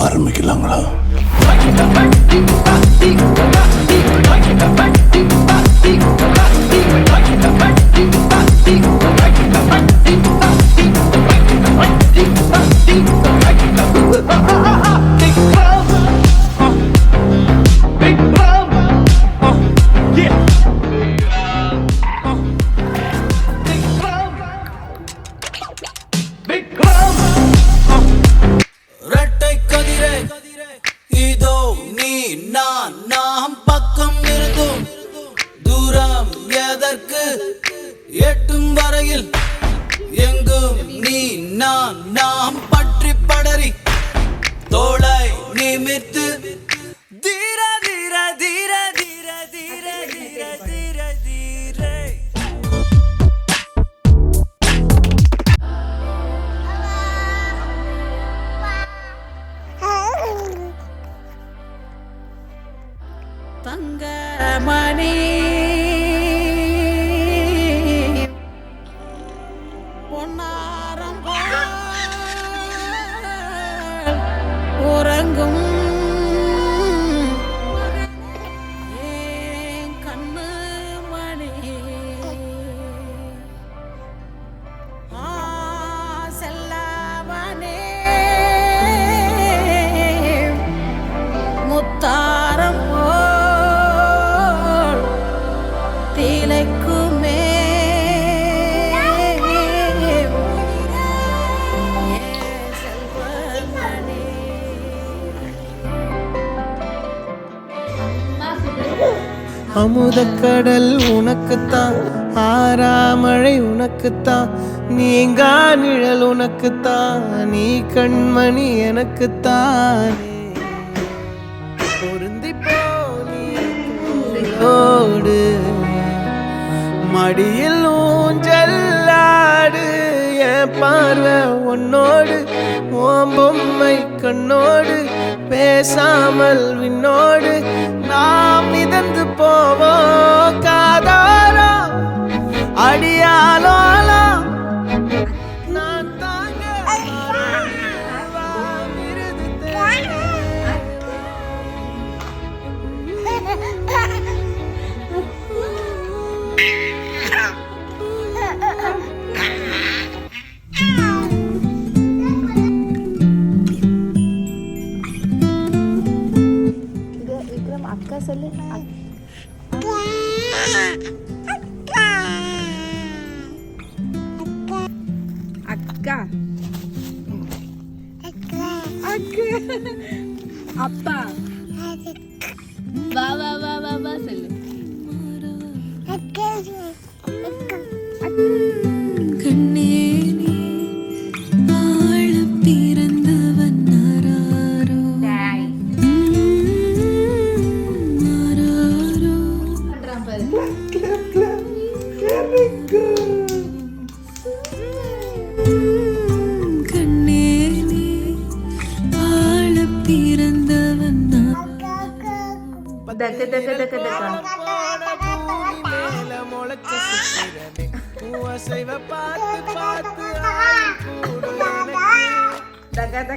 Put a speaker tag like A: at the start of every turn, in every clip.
A: ஆரம்பிக்கலாங்களா?
B: நாம் பக்கம் இருந்தும் தூரம் எதற்கு எட்டும் வரையில் எங்கும் நீ நாம் பற்றி படரி தோளை நிமித்து தீர தீர தீர தீர தீர தீர தீர தீர தங்கமணி பொன்னாரம் உறங்கும் கண்ணு மணி செல்லவனே முத்தாரம்
C: அமுதக்கடல் உனக்குத்தான், ஆறாமழை உனக்குத்தான், நீங்கா நிழல் உனக்குத்தான், நீ கண்மணி எனக்குத்தான். பொருந்தி போடு மடியில் ஊஞ்சல்லாடு, என் பார்வை உன்னோடு, ஓம் பொம்மை கண்ணோடு, பேசாமல் விண்ணோடு நாம் மிதந்து போவோம் காதாரோ அடியாலோலோ நான் தாங்க
D: விக்ரம் அக்கா சொல்லு. அக்கா அப்பா வா வா வா வா வா சொல்லு. கண்ணே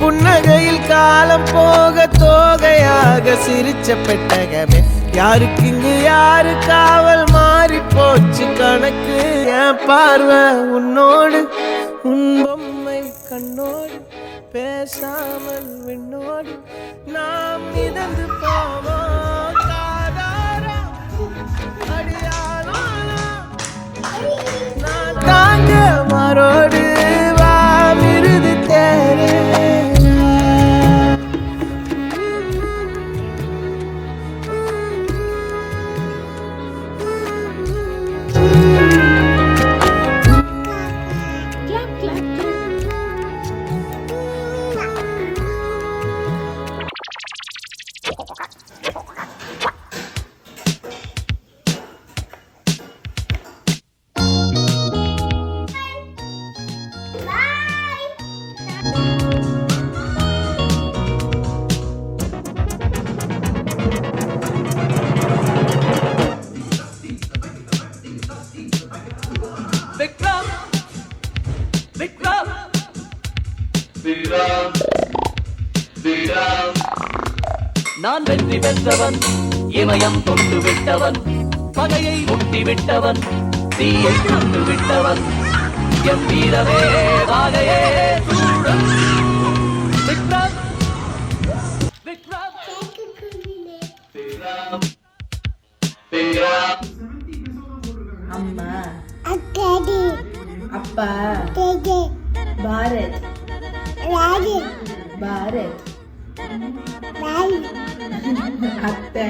D: புன்னகையில் காலம் போக தோகையாக சிரிச்ச பெட்டகமே, யாருக்கு இங்கு யாரு காவல் மாறி போச்சு கணக்கு. என் பார்வை உன்னோடு, உன் பொம்மை கண்ணோடு, பேசாமல் விண்ணோடு நாம் மிதந்து போவோம் காதாரா அடியாலோ நான் தாங்க மாறோடு வா மிருது தேரே.
A: நான் வெற்றி பெற்றவன், இமயம் தொட்டு விட்டவன், பகையை முட்டி விட்டவன், தீயை கொண்டு விட்டவன், எம் வீரமே வாகையே சூடும். விக்ரம் விக்ரம் விக்ரம் விக்ரம்.
E: அம்மா
F: அக்கடி
E: அப்பா
F: தேஜே
E: பாரத்
F: ராஜே
E: பாரத்
F: ராய்
E: அத்தை